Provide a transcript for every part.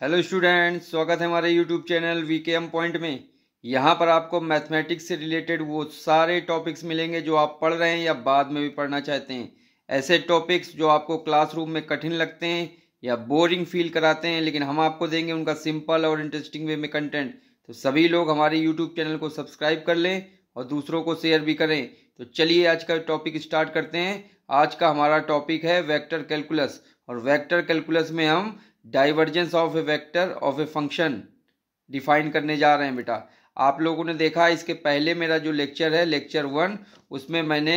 Hello students, स्वागत है हमारे यूट्यूब चैनल वीकेएम पॉइंट में। यहाँ पर आपको मैथमेटिक्स से रिलेटेड वो सारे टॉपिक्स मिलेंगे जो आप पढ़ रहे हैं या बाद में भी पढ़ना चाहते हैं। ऐसे टॉपिक्स जो आपको क्लासरूम में कठिन लगते हैं या बोरिंग फील कराते हैं, लेकिन हम आपको देंगे उनका सिंपल और इंटरेस्टिंग वे में कंटेंट। तो सभी लोग हमारे यूट्यूब चैनल को सब्सक्राइब कर लें और दूसरों को शेयर भी करें। तो चलिए आज का टॉपिक स्टार्ट करते हैं। आज का हमारा टॉपिक है वेक्टर कैलकुलस, और वेक्टर कैलकुलस में हम divergence of a vector of a function define करने जा रहे हैं। बेटा आप लोगों ने देखा इसके पहले मेरा जो लेक्चर है लेक्चर 1, उसमें मैंने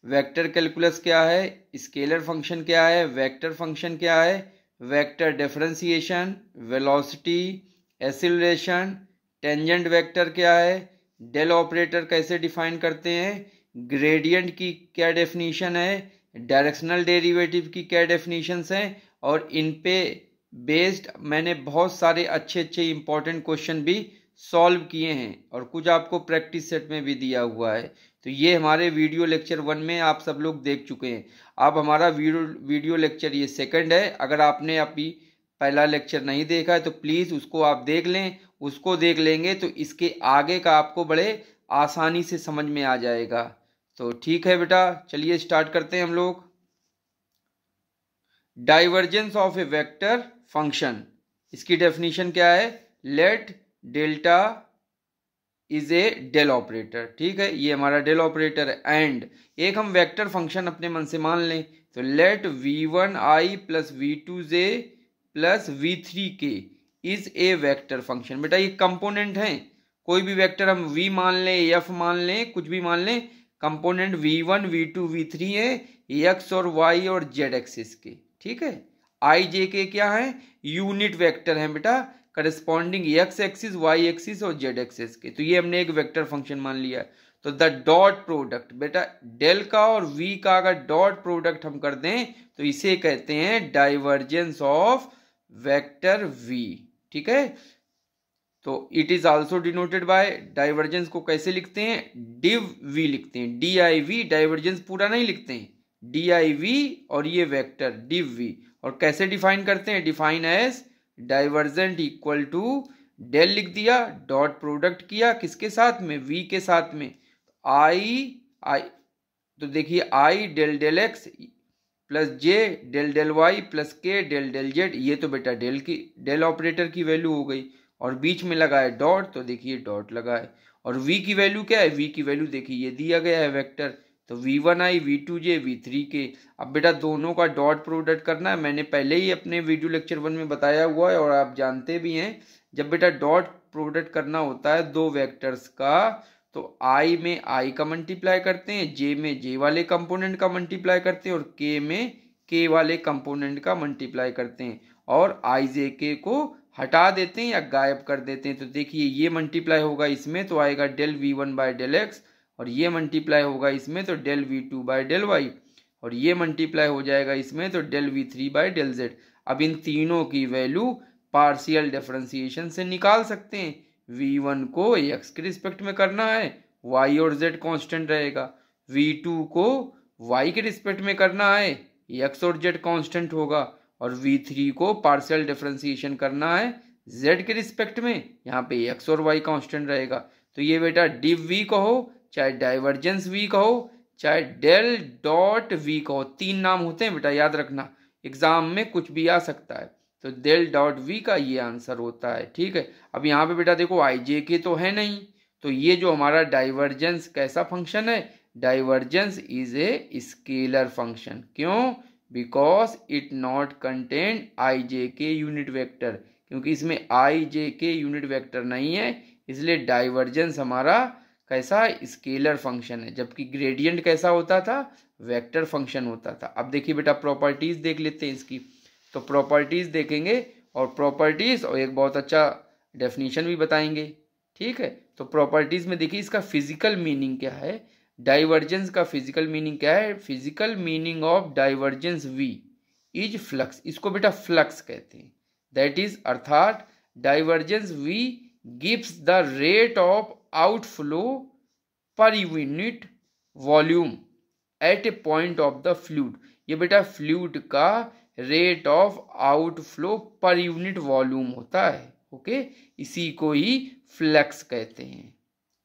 वेक्टर कैलकुलस क्या है, स्केलर फंक्शन क्या है, वेक्टर फंक्शन क्या है, vector differentiation, velocity, acceleration, tangent vector क्या है, डेल ऑपरेटर कैसे डिफाइन करते हैं, ग्रेडियंट की क्या डेफिनेशन है, डायरेक्शनल डेरिवेटिव की क्या डेफिनेशंस हैं, और इन पे बेस्ड मैंने बहुत सारे अच्छे अच्छे इंपॉर्टेंट क्वेश्चन भी सॉल्व किए हैं और कुछ आपको प्रैक्टिस सेट में भी दिया हुआ है। तो ये हमारे वीडियो लेक्चर 1 में आप सब लोग देख चुके हैं। अब हमारा वीडियो लेक्चर ये सेकंड है। अगर आपने अभी पहला लेक्चर नहीं देखा है तो प्लीज़ उसको आप देख लें। उसको देख लेंगे तो इसके आगे का आपको बड़े आसानी से समझ में आ जाएगा। तो ठीक है बेटा, चलिए स्टार्ट करते हैं हम लोग। Divergence of a vector function, इसकी डेफिनेशन क्या है, let delta is a del operator. ठीक है, ये हमारा डेल ऑपरेटर है। एंड एक हम वेक्टर फंक्शन अपने मन से मान लें तो let v1i plus v2j plus v3k is a vector function. बेटा ये कंपोनेंट है, कोई भी वेक्टर हम v मान लें, f मान लें, कुछ भी मान लें, कंपोनेंट v1 v2 v3 है, x और y और z एक्सिस के। ठीक है, आई जे के क्या है, यूनिट वेक्टर है बेटा, corresponding x axis, y axis और जेड एक्सिस के। तो ये हमने एक वेक्टर फंक्शन मान लिया है। तो द डॉट प्रोडक्ट, बेटा डेल का और वी का अगर डॉट प्रोडक्ट हम कर दें तो इसे कहते हैं डाइवर्जेंस ऑफ वेक्टर वी। ठीक है, तो it is also denoted by, divergence को कैसे लिखते हैं, डिव वी लिखते हैं, डी आई वी, डाइवर्जेंस पूरा नहीं लिखते हैं, डी आई वी और ये वेक्टर डिव वी। और कैसे डिफाइन करते हैं, define as divergent equal to del लिख दिया, डॉट प्रोडक्ट किया किसके साथ में, वी के साथ में, आई तो देखिए आई डेल डेल एक्स प्लस जे डेल डेल वाई प्लस के डेल डेल जेड। ये तो बेटा डेल की डेल ऑपरेटर की वैल्यू हो गई, और बीच में लगा है डॉट, तो देखिए डॉट लगा है। और v की वैल्यू क्या है, v की वैल्यू देखिए ये दिया गया है वेक्टर, तो v1i v2j v3k। अब बेटा दोनों का डॉट प्रोडक्ट करना है, मैंने पहले ही अपने वीडियो लेक्चर 1 में बताया हुआ है और आप जानते भी हैं। जब बेटा डॉट प्रोडक्ट करना होता है दो वेक्टर्स का, तो i में i का मल्टीप्लाई करते हैं, j में j वाले कंपोनेंट का मल्टीप्लाई करते हैं, और k में k वाले कंपोनेंट का मल्टीप्लाई करते हैं, और i j k को हटा देते हैं या गायब कर देते हैं। तो देखिए ये मल्टीप्लाई होगा इसमें तो आएगा del v1 bye del x, और ये मल्टीप्लाई होगा इसमें तो del v2 bye del Y, और ये मल्टीप्लाई हो जाएगा इसमें तो del v3 bye del z। अब इन तीनों की वैल्यू पार्शियल डिफरेंशिएशन से निकाल सकते हैं। v1 को x के रिस्पेक्ट में करना है, y और z कांस्टेंट रहेगा, v2 को y के रिस्पेक्ट में करना है, x और z कांस्टेंट होगा, और v3 को पार्शियल डिफरेंशिएशन करना है z के रिस्पेक्ट में, यहाँ पे x और y कांस्टेंट रहेगा। तो ये बेटा डिव v कहो, चाहे डाइवर्जेंस v कहो, चाहे डेल डॉट v कहो, तीन नाम होते हैं बेटा, याद रखना, एग्जाम में कुछ भी आ सकता है। तो डेल डॉट v का ये आंसर होता है। ठीक है, अब यहाँ पे बेटा देखो आई जे के तो है नहीं, तो ये जो हमारा डाइवर्जेंस कैसा फंक्शन है, divergence is a scalar function. क्यों, बिकॉज इट नॉट कंटेन आई जे के यूनिट वेक्टर, क्योंकि इसमें आई जे के यूनिट वेक्टर नहीं है, इसलिए डाइवर्जेंस हमारा कैसा स्केलर फंक्शन है, जबकि ग्रेडियंट कैसा होता था, वेक्टर फंक्शन होता था। अब देखिए बेटा प्रॉपर्टीज देख लेते हैं इसकी। तो प्रॉपर्टीज देखेंगे और प्रॉपर्टीज और एक बहुत अच्छा डेफिनेशन भी बताएंगे। ठीक है, तो प्रॉपर्टीज में देखिए इसका फिजिकल मीनिंग क्या है, डाइवर्जेंस का फिजिकल मीनिंग क्या है, physical meaning of divergence v is flux. इसको बेटा फ्लक्स कहते हैं, दैट इज अर्थात divergence v gives the rate of outflow per unit volume at A point of the fluid. ये बेटा फ्लूइड का rate of outflow per unit volume होता है। ओके, इसी को ही फ्लक्स कहते हैं।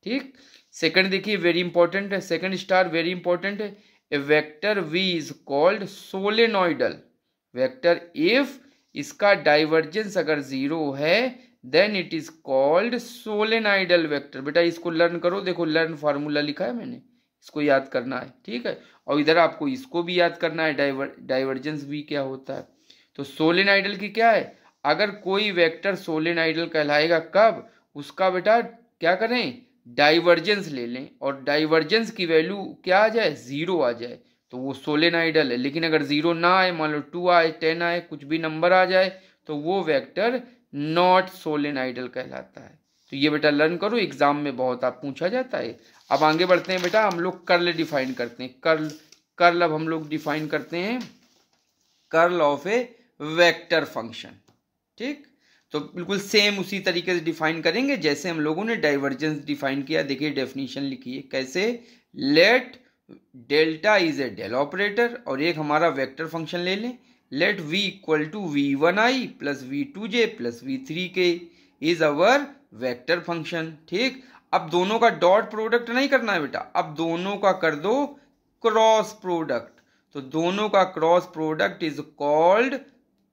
ठीक, सेकंड देखिए वेरी इंपॉर्टेंट है, सेकंड स्टार वेरी इंपॉर्टेंट है। A vector V is called solenoidal vector if इसका डाइवर्जेंस अगर जीरो है then it is called solenoidal vector. बेटा इसको लर्न करो, देखो लर्न फार्मूला लिखा है मैंने, इसको याद करना है। ठीक है, और इधर आपको इसको भी याद करना है, डाइवर्जेंस भी क्या होता है। तो सोलेनोइडल की क्या है, अगर कोई वेक्टर सोलेनोइडल कहलाएगा कब, उसका बेटा क्या करें, डाइवर्जेंस ले लें, और डाइवर्जेंस की वैल्यू क्या आ जाए, जीरो आ जाए, तो वो सोलेनोइडल है। लेकिन अगर जीरो ना आए, मान लो 2 आए 10 आए, कुछ भी नंबर आ जाए, तो वो वेक्टर नॉट सोलेनोइडल कहलाता है। तो ये बेटा लर्न करो, एग्जाम में बहुत आप पूछा जाता है। अब आगे बढ़ते हैं बेटा, हम लोग कर्ल डिफाइन करते हैं। कर्ल अब हम लोग डिफाइन करते हैं, curl of a vector function. ठीक, तो बिल्कुल सेम उसी तरीके से डिफाइन करेंगे जैसे हम लोगों ने डाइवर्जेंस डिफाइन किया। देखिए डेफिनेशन लिखिए कैसे, let delta is a del operator, और एक हमारा वेक्टर फंक्शन ले लें, let v equal to v1i plus v2j plus v3k is our vector function. ठीक, अब दोनों का डॉट प्रोडक्ट नहीं करना है बेटा, अब दोनों का कर दो क्रॉस प्रोडक्ट। तो दोनों का cross product is called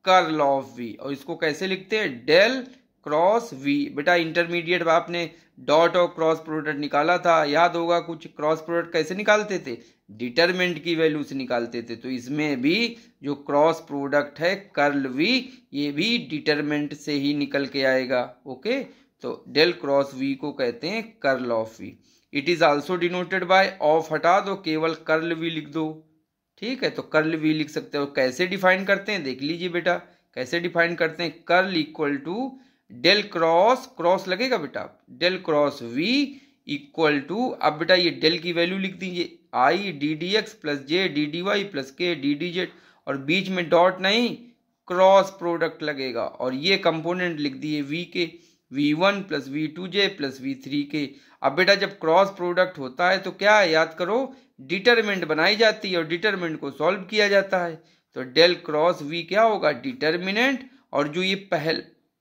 curl of v, और इसको कैसे लिखते हैं, डेल क्रॉस v। बेटा इंटरमीडिएट में आपने डॉट और क्रॉस प्रोडक्ट निकाला था, याद होगा कुछ। क्रॉस प्रोडक्ट कैसे निकालते थे, डिटरमिनेंट की वैल्यू से निकालते थे। तो इसमें भी जो क्रॉस प्रोडक्ट है कर्ल v, ये भी डिटरमिनेंट से ही निकल के आएगा। ओके, तो डेल क्रॉस v को कहते हैं curl of v। It is also denoted by, of हटा दो, केवल कर्ल v लिख दो। ठीक है, तो कर्ल v लिख सकते हो। कैसे डिफाइन करते हैं देख लीजिए बेटा, कैसे डिफाइन करते हैं, curl equal to del cross, cross लगेगा बेटा, del cross v equal to, अब बेटा ये डेल की वैल्यू लिख दीजिए, i d d x plus j d d y plus k d d z, और बीच में डॉट नहीं, क्रॉस प्रोडक्ट लगेगा, और ये कंपोनेंट लिख दिए v के, v1 plus v2j plus v3k। अब बेटा जब क्रॉस प्रोडक्ट होता है तो क्या है, याद करो, डिटरमिनेंट बनाई जाती है और डिटरमिनेंट को सॉल्व किया जाता है। तो डेल क्रॉस v क्या होगा, डिटरमिनेंट, और जो ये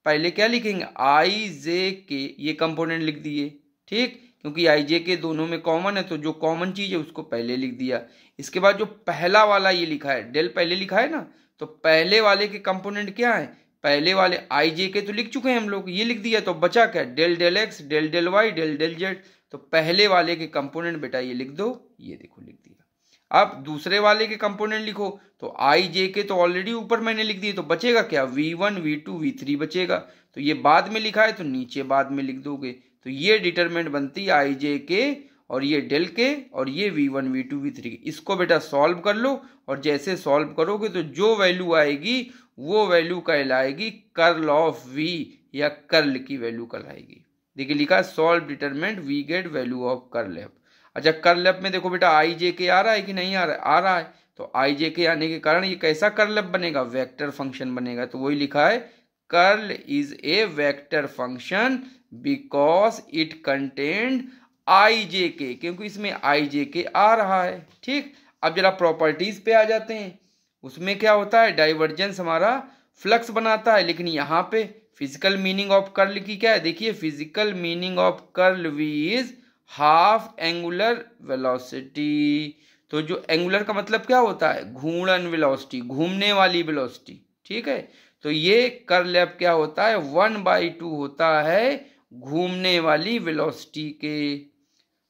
पहले क्या लिखेंगे, आई जे के, ये कंपोनेंट लिख दिए। ठीक, क्योंकि आई जे के दोनों में कॉमन है, तो जो कॉमन चीज है उसको पहले लिख दिया। इसके बाद जो पहला वाला ये लिखा है, डेल पहले लिखा है ना, तो पहले वाले के कंपोनेंट क्या है, पहले वाले आई जे के तो लिख चुके हैं हम लोग, ये लिख दिया, तो बचा क्या, del del x del del y del del Z. तो पहले वाले के कंपोनेंट बेटा ये लिख दो, ये देखो लिख दिया। अब दूसरे वाले के कंपोनेंट लिखो, तो आई जे के तो ऑलरेडी ऊपर मैंने लिख दिए, तो बचेगा क्या, v1 v2 v3 बचेगा। तो ये बाद में लिखा है तो नीचे बाद में लिख दोगे। तो ये डिटरमिनेंट बनती है आई जे के, और ये डेल के, और ये v1 v2 v3। इसको बेटा सॉल्व कर लो, और जैसे सॉल्व करोगे तो जो वैल्यू आएगी वो वैल्यू कहलाएगी कर्ल ऑफ v, या कर्ल की वैल्यू कहलाएगी। देखिए लिखा है solve determinant we get value of curl f. अच्छा कर्ल एफ में देखो बेटा आई जे के आ रहा है कि नहीं आ रहा है, आ रहा है। तो आई जे के आने के कारण ये कैसा कर्ल एफ बनेगा, वेक्टर फंक्शन बनेगा। तो वही लिखा है curl is a vector function because it contained I J K, क्योंकि इसमें आई जे के आ रहा है। ठीक, अब जरा प्रॉपर्टीज पे आ जाते हैं। उसमें क्या होता है, डाइवर्जेंस हमारा फ्लक्स बनाता है, लेकिन यहाँ पे फिजिकल मीनिंग ऑफ कर्ल की क्या है, देखिए physical meaning of curl v is half angular velocity. तो जो एंगुलर का मतलब क्या होता है, घूर्णन वेलोसिटी, घूमने वाली वेलोसिटी। ठीक है, तो ये कर्ल एफ क्या होता है, 1/2 होता है घूमने वाली वेलोसिटी के।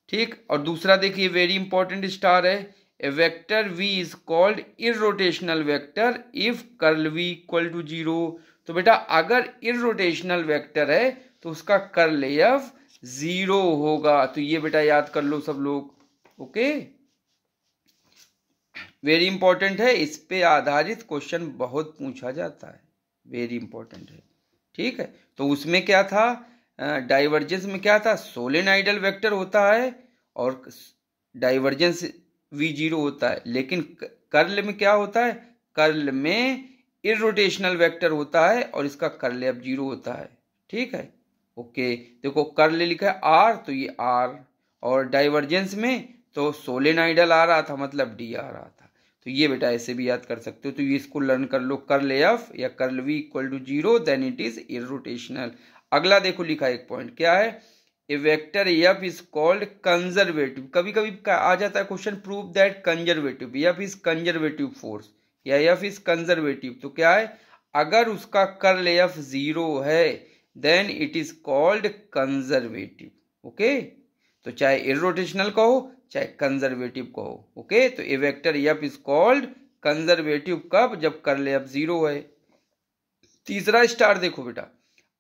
ठीक, और दूसरा देखिए वेरी इंपॉर्टेंट स्टार है, a vector v is called irrotational vector if curl v equal to 0। तो बेटा अगर इरोटेशनल वेक्टर है तो उसका कर्ल f 0 होगा। तो ये बेटा याद कर लो सब लोग। ओके, वेरी इंपॉर्टेंट है, इस पे आधारित क्वेश्चन बहुत पूछा जाता है, वेरी इंपॉर्टेंट है। ठीक है, तो उसमें क्या था, डाइवर्जेंस में क्या था, सोलेनोइडल वेक्टर होता है और डाइवर्जेंस v0 होता है, लेकिन कर्ल में क्या होता है, कर्ल में इरोटेशनल वेक्टर होता है और इसका कर्ल एफ 0 होता है। ठीक है, ओके, देखो कर्ल लिखा है r, तो ये r, और डाइवर्जेंस में तो सोलेनोइडल आ रहा था मतलब d आ रहा था। तो ये बेटा ऐसे भी याद कर सकते हो। तो ये इसको लर्न कर लो, कर्ल एफ या curl V equal to 0 then it is irrotational. अगला देखो लिखा एक पॉइंट क्या है, a vector F is called conservative. कभी कभी आ जाता है question, prove that conservative, F is conservative force या एफ इज कंजर्वेटिव। तो क्या है, अगर उसका कर्ल एफ 0 है then it is called conservative. Okay, तो चाहे इररोटेशनल कहो चाहे कंजर्वेटिव कहो। ओके, तो a vector F is called conservative कब, जब कर्ल एफ 0 है। तीसरा स्टार देखो बेटा,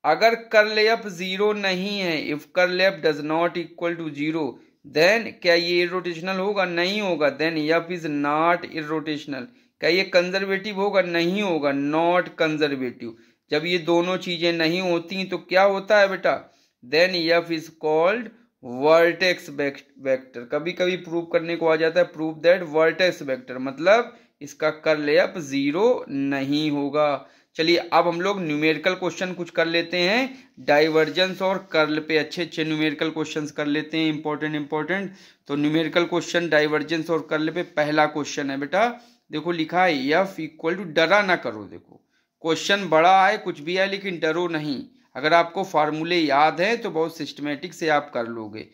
अगर कर्ल एफ 0 नहीं है, if curl f does not equal to 0 then क्या ये इररोटेशनल होगा, नहीं होगा, then f is not irrotational. क्या ये कंजर्वेटिव होगा, नहीं होगा, नॉट कंजर्वेटिव। जब ये दोनों चीजें नहीं होती तो क्या होता है बेटा, then f is called vertex vector. कभी कभी प्रूव करने को आ जाता है, प्रूव दैट वर्टेक्स वेक्टर, मतलब इसका कर्ल एफ 0 नहीं होगा। चलिए अब हम लोग न्यूमेरिकल क्वेश्चन कुछ कर लेते हैं, डाइवर्जेंस और कर्ल पे अच्छे अच्छे न्यूमेरिकल क्वेश्चंस कर लेते हैं, इंपॉर्टेंट। तो न्यूमेरिकल क्वेश्चन डाइवर्जेंस और कर्ल पे पहला क्वेश्चन है बेटा, देखो लिखा है एफ इक्वल टू, डरा ना करो, देखो क्वेश्चन बड़ा है कुछ भी है लेकिन डरो नहीं। अगर आपको फार्मूले याद है तो बहुत सिस्टमेटिक से आप कर लोगे।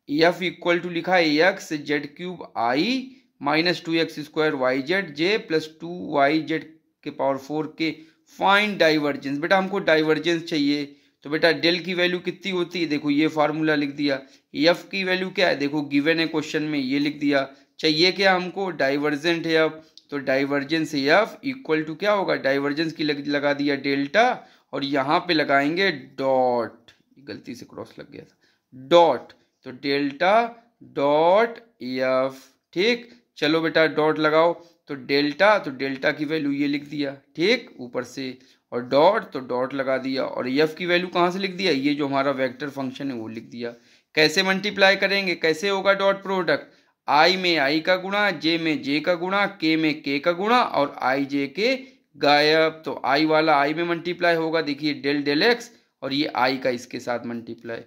एफ इक्वल टू लिखा है एक्स जेड क्यूब आई minus 2x square Y Z J plus 2y के पावर 4 के, फाइंड डाइवर्जेंस। बेटा हमको डाइवर्जेंस चाहिए, तो बेटा डेल की वैल्यू कितनी होती है, देखो ये फार्मूला लिख दिया। एफ की वैल्यू क्या है, देखो गिवन है क्वेश्चन में, ये लिख दिया। चाहिए क्या हमको, डाइवर्जेंट है एफ, तो डाइवर्जेंस एफ इक्वल टू क्या होगा, डाइवर्जेंस की लगा दिया डेल्टा, और यहाँ पे लगाएंगे डॉट, गलती से क्रॉस लग गया था, डॉट, तो डेल्टा डॉट एफ। ठीक, चलो बेटा डॉट लगाओ, तो डेल्टा की वैल्यू ये लिख दिया, ठीक, ऊपर से, और डॉट, तो डॉट लगा दिया, और एफ की वैल्यू कहाँ से लिख दिया, ये जो हमारा वेक्टर फंक्शन है वो लिख दिया। कैसे मल्टीप्लाई करेंगे, कैसे होगा डॉट प्रोडक्ट, आई में आई का गुणा, जे में जे का गुणा, के में के का गुणा, और आई जे के गायब। तो आई वाला आई में मल्टीप्लाई होगा, देखिए डेल डेल एक्स, और ये आई का इसके साथ मल्टीप्लाई,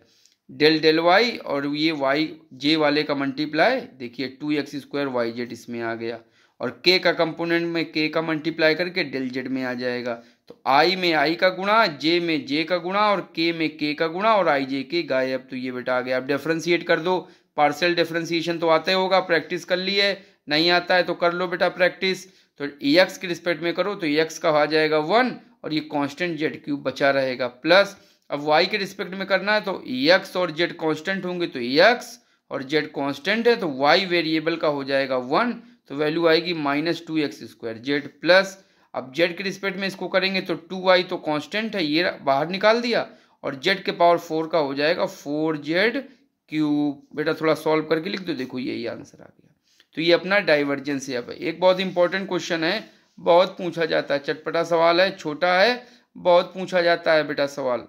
डेल डेल वाई, और ये वाई जे वाले का मल्टीप्लाई, देखिए 2x स्क्वायर वाई जेड इसमें आ गया, और के का कंपोनेंट में के का मल्टीप्लाई करके डेल जेड में आ जाएगा। तो आई में आई का गुणा, जे में जे का गुणा, और के में के का गुणा, और आई जे के गायब। तो ये बेटा आ गया। अब डिफरेंशिएट कर दो, पार्शियल डिफरेंशिएशन तो आता ही होगा, प्रैक्टिस कर ली है, नहीं आता है तो कर लो बेटा प्रैक्टिस। तो एक्स के रिस्पेक्ट में करो तो एक्स का आ जाएगा 1, और ये कांस्टेंट जेड क्यूब बचा रहेगा, प्लस अब वाई के रिस्पेक्ट में करना है तो एक्स और जेड कांस्टेंट होंगे, तो एक्स और जेड कांस्टेंट है तो वाई वेरिएबल का हो जाएगा 1, तो वैल्यू आएगी minus 2x square Z, plus अब जेड के रिस्पेक्ट में इसको करेंगे तो 2y तो कांस्टेंट है, ये बाहर निकाल दिया, और जेड के पावर 4 का हो जाएगा 4z क्यूब। बेटा थोड़ा सॉल्व करके लिख दो, देखो यही आंसर आ गया। तो ये अपना डाइवर्जेंस है। एक बहुत इंपॉर्टेंट क्वेश्चन है, बहुत पूछा जाता है, चटपटा सवाल है, छोटा है, बहुत पूछा जाता है बेटा सवाल।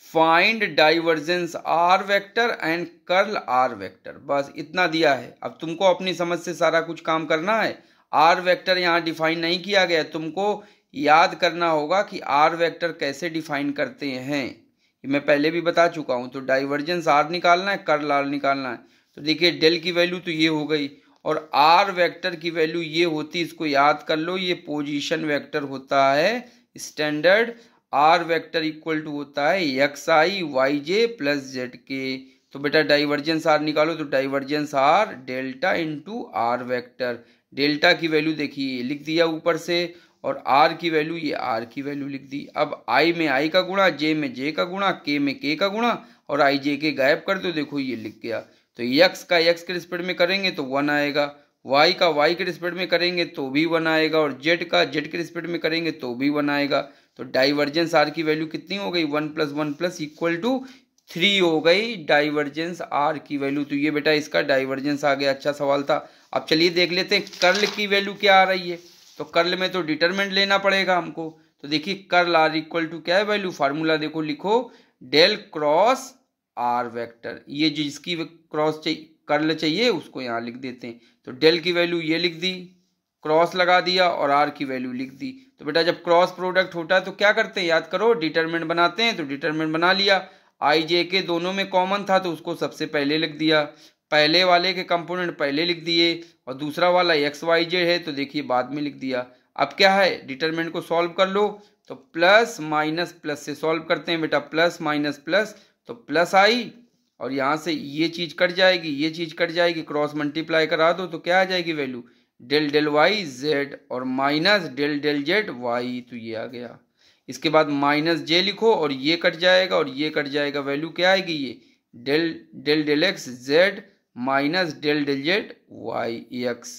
Find divergence r vector and curl r vector, बस इतना दिया है। अब तुमको अपनी समझ से सारा कुछ काम करना है। आर वेक्टर यहाँ डिफाइन नहीं किया गया, तुमको याद करना होगा कि आर वेक्टर कैसे डिफाइन करते हैं, मैं पहले भी बता चुका हूँ। तो डाइवर्जेंस आर निकालना है, कर्ल आर निकालना है। तो देखिए डेल की वैल्यू तो ये हो गई, और आर वेक्टर की वैल्यू ये होती, इसको याद कर लो, ये पोजीशन वेक्टर होता है standard. R vector equal to होता है x i y j plus z k. तो बेटा डाइवर्जेंस आर निकालो, तो divergence r delta into r vector. Delta की वैल्यू देखिए लिख दिया ऊपर से, और आर की वैल्यू ये आर की वैल्यू लिख दी। अब आई में आई का गुणा, जे में जे का गुणा, के में के का गुणा, और आई जे के गायब कर दो, देखो ये लिख गया। तो एक्स का एक्स के रिस्पेक्ट में करेंगे तो 1 आएगा, वाई का वाई के रिस्पेक्ट में करेंगे तो भी 1 आएगा, और जेड का जेड के रिस्पेक्ट में करेंगे तो भी 1 आएगा। तो डाइवर्जेंस आर की वैल्यू कितनी हो गई, 1 + 1 + इक्वल टू 3 हो गई डाइवर्जेंस आर की वैल्यू। तो ये बेटा इसका डाइवर्जेंस आ गया। अच्छा सवाल था। अब चलिए देख लेते हैं कर्ल की वैल्यू क्या आ रही है। तो कर्ल में तो डिटरमिनेंट लेना पड़ेगा हमको। तो देखिए कर्ल आर इक्वल टू क्या है वैल्यू, फार्मूला देखो लिखो, डेल क्रॉस आर वेक्टर। ये जिसकी क्रॉस चाहिए कर्ल चाहिए उसको यहाँ लिख देते हैं। तो डेल की वैल्यू ये लिख दी, क्रॉस लगा दिया, और आर की वैल्यू लिख दी। तो बेटा जब क्रॉस प्रोडक्ट होता है तो क्या करते हैं, याद करो, डिटरमिनेंट बनाते हैं। तो डिटरमिनेंट बना लिया, आई जे के दोनों में कॉमन था तो उसको सबसे पहले लिख दिया, पहले वाले के कंपोनेंट पहले लिख दिए और दूसरा वाला एक्स वाई जेड है तो देखिए बाद में लिख दिया। अब क्या है, डिटरमिनेंट को सॉल्व कर लो, तो प्लस माइनस प्लस से सॉल्व करते हैं बेटा, प्लस माइनस प्लस तो प्लस आई, और यहाँ से ये चीज कट जाएगी, ये चीज कट जाएगी, क्रॉस मल्टीप्लाई करा दो तो क्या आ जाएगी value, del del Y Z और minus del del Z Y, तो ये आ गया। इसके बाद माइनस जे लिखो और ये कट जाएगा और ये कट जाएगा, वैल्यू क्या आएगी, ये del del del x z minus del del Z y x,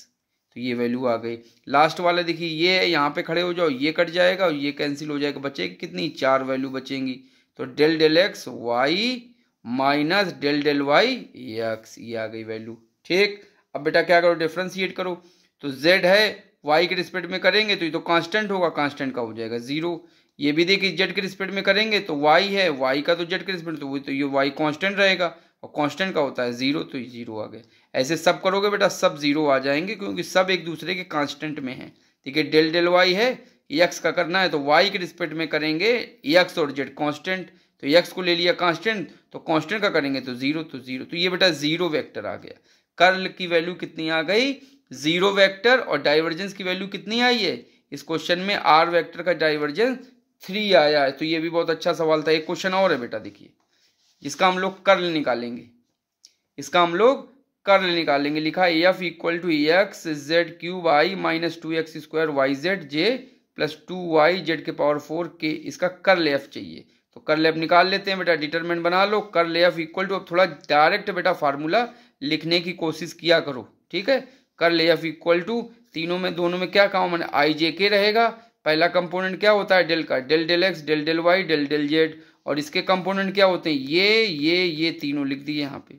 तो ये वैल्यू आ गई। लास्ट वाला देखिए ये यहाँ पे खड़े हो जाओ, ये कट जाएगा और ये कैंसिल हो जाएगा, बचेगी कितनी, 4 वैल्यू बचेंगी, तो del del x y minus del del y x, ये आ गई वैल्यू। ठीक, अब बेटा क्या करो, डिफ्रेंशिएट करो, तो z है y के रिस्पेक्ट में करेंगे तो ये तो कांस्टेंट होगा, कांस्टेंट का हो जाएगा 0। ये भी देखिए z के रिस्पेक्ट में करेंगे तो y है, y का तो z के रिस्पेक्ट, तो ये y कांस्टेंट रहेगा और कांस्टेंट का होता है 0, तो ये 0 आ गए। ऐसे सब करोगे बेटा सब 0 आ जाएंगे क्योंकि सब एक दूसरे के कांस्टेंट में है। ठीक है, डेल डेल y है, x का करना है तो y के रिस्पेक्ट में करेंगे, x और z कांस्टेंट, तो x को ले लिया कांस्टेंट तो कांस्टेंट का करेंगे तो 0, तो 0, तो ये बेटा 0 वेक्टर आ गया। कर्ल की वैल्यू कितनी आ गई, 0 वेक्टर, और डाइवर्जेंस की वैल्यू कितनी आई है, इस क्वेश्चन में r वेक्टर का डाइवर्जेंस 3 आया है। तो ये भी बहुत अच्छा सवाल था। एक क्वेश्चन और है बेटा देखिए, जिसका हम लोग कर्ल निकालेंगे, इसका हम लोग कर्ल निकालेंगे। लिखा है F equal to x Z cube I minus 2x square Y Z J plus 2y z के पावर 4 के, इसका कर्ल एफ चाहिए। तो कर्ल एफ निकाल लेते हैं बेटा, डिटरमिनेंट बना लो। कर्ल एफ इक्वल टू, अब थोड़ा डायरेक्ट बेटा फार्मूला लिखने की कोशिश किया करो, ठीक है। कर्ल एफ इक्वल टू, तीनों में दोनों में क्या कॉमन है, आई जे के रहेगा। पहला कंपोनेंट क्या होता है डेल का, del del x del del y del del z, और इसके कंपोनेंट क्या होते हैं ये तीनों लिख दिए यहाँ पे।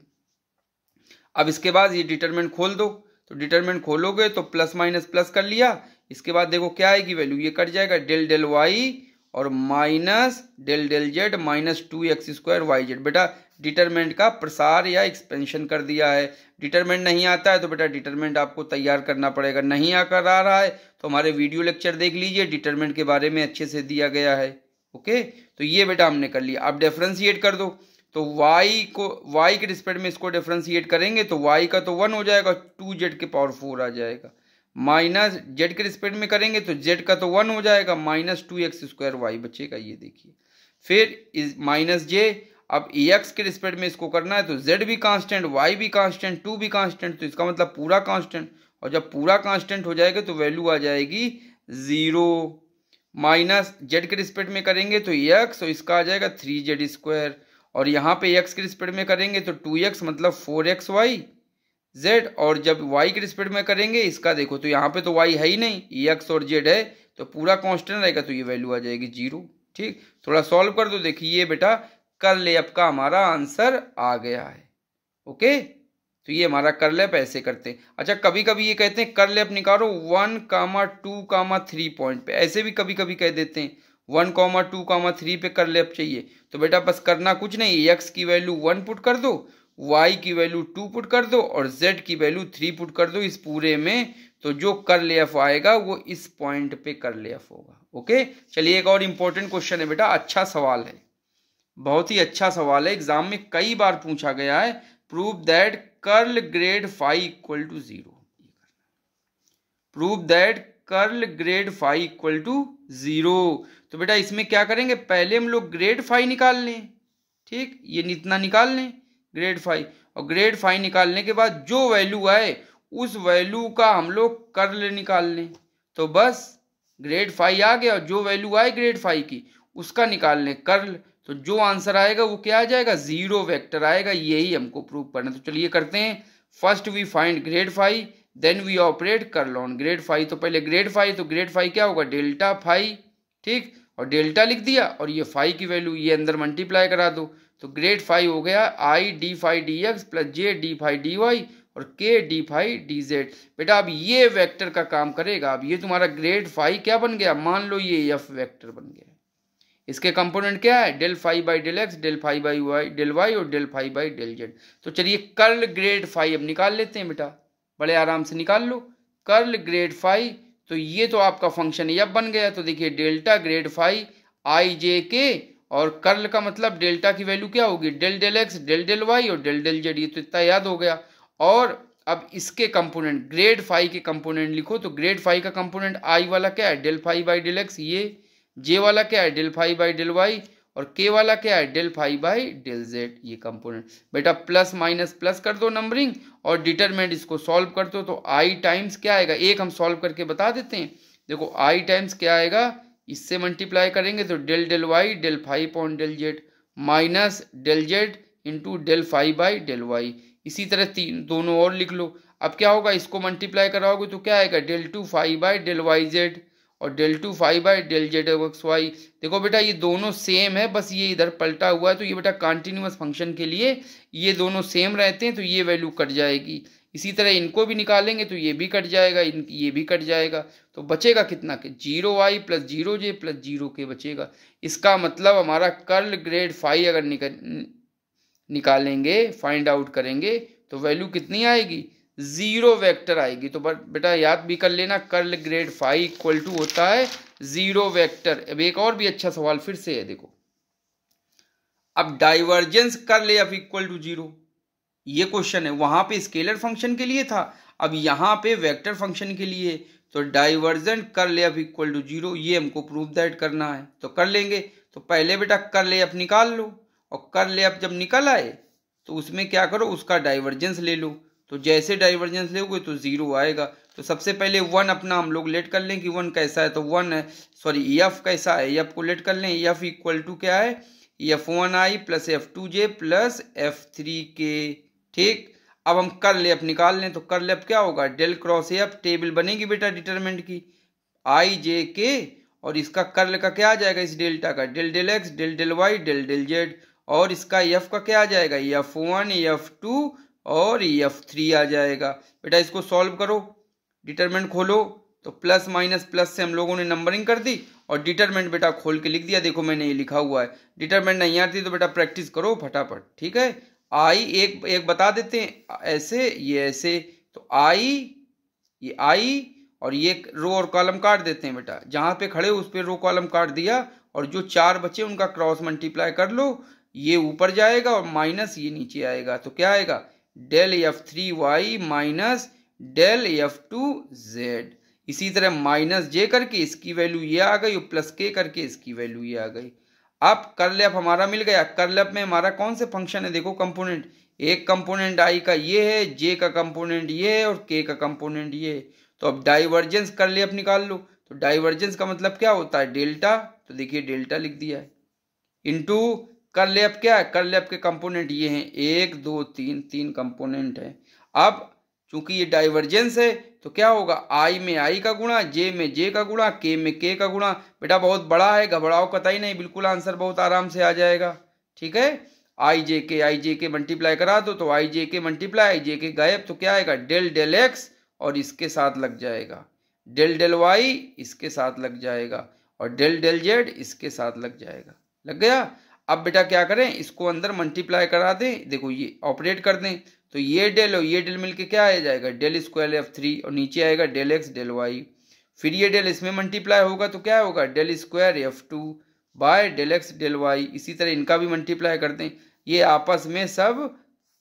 अब इसके बाद ये डिटरमिनेंट खोल दो, तो डिटरमिनेंट खोलोगे तो प्लस माइनस प्लस कर लिया। इसके बाद देखो क्या आएगी वैल्यू, ये कट जाएगा डेल डेल वाई और minus del del z minus 2x square Y z. बेटा डिटरमिनेंट का प्रसार या एक्सपेंशन कर दिया है। डिटरमिनेंट नहीं आता है तो बेटा डिटरमिनेंट आपको तैयार करना पड़ेगा। नहीं आकर आ रहा है तो हमारे वीडियो लेक्चर देख लीजिए, डिटरमिनेंट के बारे में अच्छे से दिया गया है। ओके, तो ये बेटा हमने कर लिया। अब डिफरेंशिएट कर दो, तो y के रिस्पेक्ट में इसको डिफरेंशिएट करेंगे तो y का तो 1 हो जाएगा, 2z के पावर 4 आ जाएगा। माइनस z के रिस्पेक्ट में करेंगे तो z का तो 1 हो जाएगा, माइनस 2x स्क्वायर y बचेगा, ये देखिए। फिर इस माइनस j, अब x के रिस्पेक्ट में इसको करना है तो z भी कांस्टेंट, y भी कांस्टेंट, 2 भी कांस्टेंट, तो इसका मतलब पूरा कांस्टेंट। और जब पूरा कांस्टेंट हो जाएगा तो वैल्यू आ जाएगी 0। माइनस z के रिस्पेक्ट में करेंगे तो x, तो इसका आ जाएगा 3z स्क्वायर, और यहाँ पे x के रिस्पेक्ट में करेंगे तो 2x मतलब 4xy z, और जब y के रिस्पेक्ट में करेंगे इसका देखो तो यहाँ पे तो y है ही नहीं, x और z है तो पूरा कांस्टेंट रहेगा, तो ये वैल्यू आ जाएगी 0। ठीक, थोड़ा सॉल्व कर दो, देखिए ये बेटा कर्ल एफ का हमारा आंसर आ गया है। ओके, तो ये हमारा कर्ल एफ ऐसे करते हैं। अच्छा, कभी कभी ये कहते हैं कर्ल एफ निकालो 1,2,3 पॉइंट पे, ऐसे भी कभी कभी कह देते हैं 1,2,3 पे कर्ल एफ चाहिए। तो बेटा बस करना कुछ नहीं, x की वैल्यू 1 पुट कर दो, y की वैल्यू 2 पुट कर दो और z की वैल्यू 3 पुट कर दो इस पूरे में, तो जो कर्ल एफ आएगा वो इस पॉइंट पे कर्ल एफ होगा। ओके, चलिए एक और इंपॉर्टेंट क्वेश्चन है बेटा, अच्छा सवाल है, बहुत ही अच्छा सवाल है, एग्जाम में कई बार पूछा गया है। Prove that curl grad phi equal to 0, prove that curl grad phi equal to 0। तो बेटा इसमें क्या करेंगे, पहले हम लोग ग्रेड फाई निकाल लें। ठीक, ये इतना निकाल लें ग्रेड फाई, और ग्रेड फाई निकालने के बाद जो वैल्यू आए उस वैल्यू का हम लोग कर्ल निकाल लें, तो बस ग्रेड फाई आ गया, और जो वैल्यू आए ग्रेड फाई की उसका निकाल लें कर्ल, तो जो आंसर आएगा वो क्या आ जाएगा, 0 वेक्टर आएगा। यही हमको प्रूव करना, तो चलिए करते हैं। First we find grad phi, then we operate curl on grad phi. तो पहले ग्रेड फाई, तो ग्रेड फाई क्या होगा, डेल्टा फाई। ठीक, और डेल्टा लिख दिया, और ये फाई की वैल्यू ये अंदर मल्टीप्लाई करा दो, तो ग्रेड फाई हो गया i d phi d x plus j d phi d y और k D phi D Z. बेटा अब ये वेक्टर का काम करेगा। अब ये तुम्हारा ग्रेड फाई क्या बन गया, मान लो ये एफ वेक्टर बन गया। इसके कंपोनेंट क्या है, del phi by del x, del phi by Y del Y और del phi by del Z. तो चलिए कर्ल ग्रेड फाई अब निकाल लेते हैं बेटा, बड़े आराम से निकाल लो। कर्ल ग्रेड फाई, तो ये तो आपका फंक्शन अब बन गया। तो देखिए डेल्टा ग्रेड फाई आई जे के, और कर्ल का मतलब डेल्टा की वैल्यू क्या होगी, del del x del del Y और डेल डेल जेड, ये तो इतना याद हो गया। और अब इसके कंपोनेंट ग्रेड फाई के कंपोनेंट लिखो। तो ग्रेड फाई का कंपोनेंट आई वाला क्या है, del phi by del x, ये जे वाला क्या है, del phi by del Y, और के वाला क्या है, del phi by del z, ये कंपोनेंट। बेटा प्लस माइनस प्लस कर दो नंबरिंग और डिटरमिनेंट इसको सॉल्व कर दो। तो आई टाइम्स क्या आएगा, एक हम सॉल्व करके बता देते हैं। देखो आई टाइम्स क्या आएगा, इससे मल्टीप्लाई करेंगे तो del del y del phi point del z minus del z into del phi by del y. इसी तरह तीन दोनों और लिख लो। अब क्या होगा, इसको मल्टीप्लाई कराओगे तो क्या आएगा, del two phi by del Y Z और del two phi by del Z X Y. देखो बेटा ये दोनों सेम है, बस ये इधर पलटा हुआ है। तो ये बेटा कंटिन्यूअस फंक्शन के लिए ये दोनों सेम रहते हैं तो ये वैल्यू कट जाएगी। इसी तरह इनको भी निकालेंगे तो ये भी कट जाएगा, ये भी कट जाएगा। तो बचेगा कितना के, जीरो वाई प्लस जीरो जे प्लस जीरो के बचेगा। इसका मतलब हमारा कर्ल ग्रेड फाई अगर निकालेंगे, फाइंड आउट करेंगे तो वैल्यू कितनी आएगी, जीरो वेक्टर आएगी। तो बेटा याद भी कर लेना, curl grad phi equal to होता है जीरो वेक्टर। अब एक और भी अच्छा सवाल फिर से है, देखो अब divergence curl F equal to zero, ये क्वेश्चन है। वहां पे स्केलर फंक्शन के लिए था, अब यहाँ पे वेक्टर फंक्शन के लिए। तो divergent curl F equal to zero, ये हमको प्रूव दैट करना है। तो कर लेंगे। तो पहले बेटा कर्ल एफ निकाल लो, और कर्ल एफ जब निकल आए तो उसमें क्या करो, उसका डाइवर्जेंस ले लो। तो जैसे डाइवर्जेंस लोगे तो जीरो आएगा। तो सबसे पहले वन अपना हम लोग लेट कर लें कि वन कैसा है, तो वन है, सॉरी एफ कैसा है, एफ को लेट कर लें। एफ इक्वल टू क्या है, एफ वन आई प्लस एफ टू जे प्लस एफ थ्री के। ठीक, अब हम कर्ल एफ निकाल लें। तो कर्ल एफ क्या होगा, डेल क्रॉस एफ, टेबल बनेगी बेटा डिटरमिनेंट की, आई जे के, और इसका कर्ल का क्या आ जाएगा, इस डेल्टा का del del x del del y del del z, और इसका एफ का क्या आ जाएगा, एफ वन एफ टू और एफ थ्री आ जाएगा। बेटा इसको सॉल्व करो, डिटरमिनेंट खोलो। तो प्लस माइनस प्लस से हम लोगों ने नंबरिंग कर दी और डिटरमिनेंट बेटा खोल के लिख दिया। देखो मैंने ये लिखा हुआ है। डिटरमिनेंट नहीं आती तो बेटा प्रैक्टिस करो फटाफट, ठीक है। आई एक बता देते हैं, ऐसे ये ऐसे, तो आई, ये आई और ये रो और कॉलम काट देते हैं बेटा। जहां पे खड़े उस पे रो कॉलम काट दिया, और जो चार बचे उनका क्रॉस मल्टीप्लाई कर लो, ये ऊपर जाएगा और माइनस ये नीचे आएगा। तो क्या आएगा, del F three y minus del F two z. इसी तरह माइनस जे करके इसकी वैल्यू ये आ गई, और प्लस के करके इसकी वैल्यू ये आ गई। अब कर्ल एफ हमारा मिल गया। कर्ल एफ में हमारा कौन से फंक्शन है, देखो कंपोनेंट, एक कंपोनेंट आई का ये है, जे का कंपोनेंट ये है, और के का कंपोनेंट ये है। तो अब डाइवर्जेंस कर्ल एफ निकाल लो। तो डाइवर्जेंस का मतलब क्या होता है, डेल्टा। तो देखिए डेल्टा लिख दिया है, इंटू कर्ल एफ क्या है, कर्ल एफ के कंपोनेंट ये हैं, एक दो तीन, तीन कंपोनेंट है। अब चूंकि ये डाइवर्जेंस है तो क्या होगा, आई में आई का गुणा, जे में जे का गुणा, के में के का गुणा। बेटा बहुत बड़ा है, घबराओ कतई नहीं, बिल्कुल आंसर बहुत आराम से आ जाएगा, ठीक है। आई जे के मल्टीप्लाई करा दो, तो आई जे के मल्टीप्लाई, आई जे के गायब, तो क्या आएगा, डेल डेल एक्स और इसके साथ लग जाएगा, डेल डेल वाई इसके साथ लग जाएगा, और डेल डेल जेड इसके साथ लग जाएगा। लग गया। अब बेटा क्या करें, इसको अंदर मल्टीप्लाई करा दें, देखो ये ऑपरेट कर दें। तो ये डेल और ये डेल मिलके क्या आ जाएगा, डेल स्क्वायर एफ थ्री, और नीचे आएगा डेल एक्स डेल वाई। फिर ये डेल इसमें मल्टीप्लाई होगा तो क्या होगा, del square F two by del x del y. इसी तरह इनका भी मल्टीप्लाई कर दें, ये आपस में सब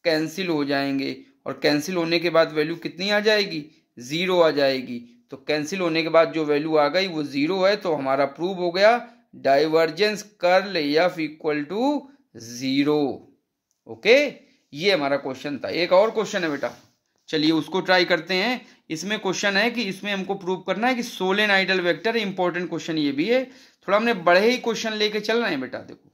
कैंसिल हो जाएंगे, और कैंसिल होने के बाद वैल्यू कितनी आ जाएगी, जीरो आ जाएगी। तो कैंसिल होने के बाद जो वैल्यू आ गई वो जीरो है। तो हमारा प्रूव हो गया divergence curl F equal to zero. Okay, ये हमारा क्वेश्चन था। एक और क्वेश्चन है बेटा, चलिए उसको ट्राई करते हैं। इसमें क्वेश्चन है कि इसमें हमको प्रूव करना है कि सोलेनॉइडल वेक्टर, इंपॉर्टेंट क्वेश्चन ये भी है। थोड़ा हमने बड़े ही क्वेश्चन लेके चल रहे हैं बेटा। देखो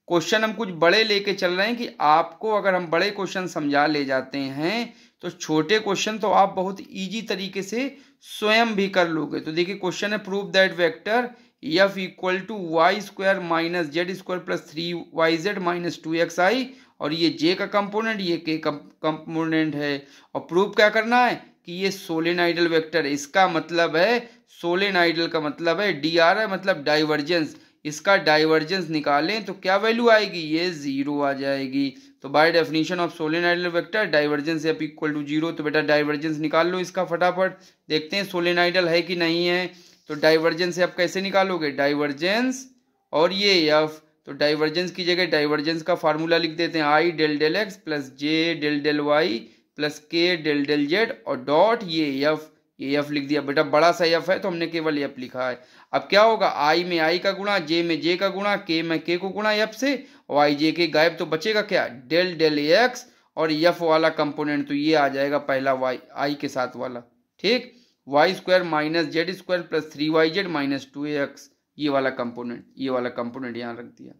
क्वेश्चन हम कुछ बड़े लेके चल रहे हैं कि आपको अगर हम बड़े क्वेश्चन समझा ले जाते हैं तो छोटे क्वेश्चन तो आप बहुत इजी तरीके से स्वयं भी कर लोगे। तो देखिए क्वेश्चन है, prove that vector F equal to Y square minus Z square plus three Y Z minus two X I, और ये जे का कंपोनेंट ये के कंपोनेंट है। और प्रूव क्या करना है कि ये सोलेनॉइडल वेक्टर है। इसका मतलब है, सोलेनॉइडल का मतलब है डी आर है, मतलब डाइवर्जेंस। इसका डाइवर्जेंस निकालें तो क्या वैल्यू आएगी, ये जीरो आ जाएगी। तो by definition of solenoidal vector divergence F equal to zero. तो बेटा डाइवर्जेंस निकाल लो इसका फटाफट, देखते हैं सोलेनॉइडल है कि नहीं है। तो डाइवर्जेंस एफ कैसे निकालोगे, डाइवर्जेंस और ये एफ, तो डाइवर्जेंस की जगह डाइवर्जेंस का फार्मूला लिख देते हैं, आई डेल डेल एक्स प्लस जे डेल डेल वाई प्लस के डेल डेल जेड और डॉट ये एफ लिख दिया बेटा, बड़ा सा एफ है तो हमने केवल एफ लिखा है। अब क्या होगा, आई में आई का गुणा, जे में जे का गुणा, के में के को गुणा एफ से, वाई जे के गायब, तो बचेगा क्या, डेल डेल एक्स और एफ वाला कंपोनेंट, तो ये आ जाएगा पहला वाई आई के साथ वाला, ठीक, y square minus Z square plus 3yz minus 2x, ये वाला कंपोनेंट यहाँ रख दिया,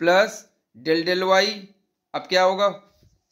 प्लस डेल डेल वाई। अब क्या होगा,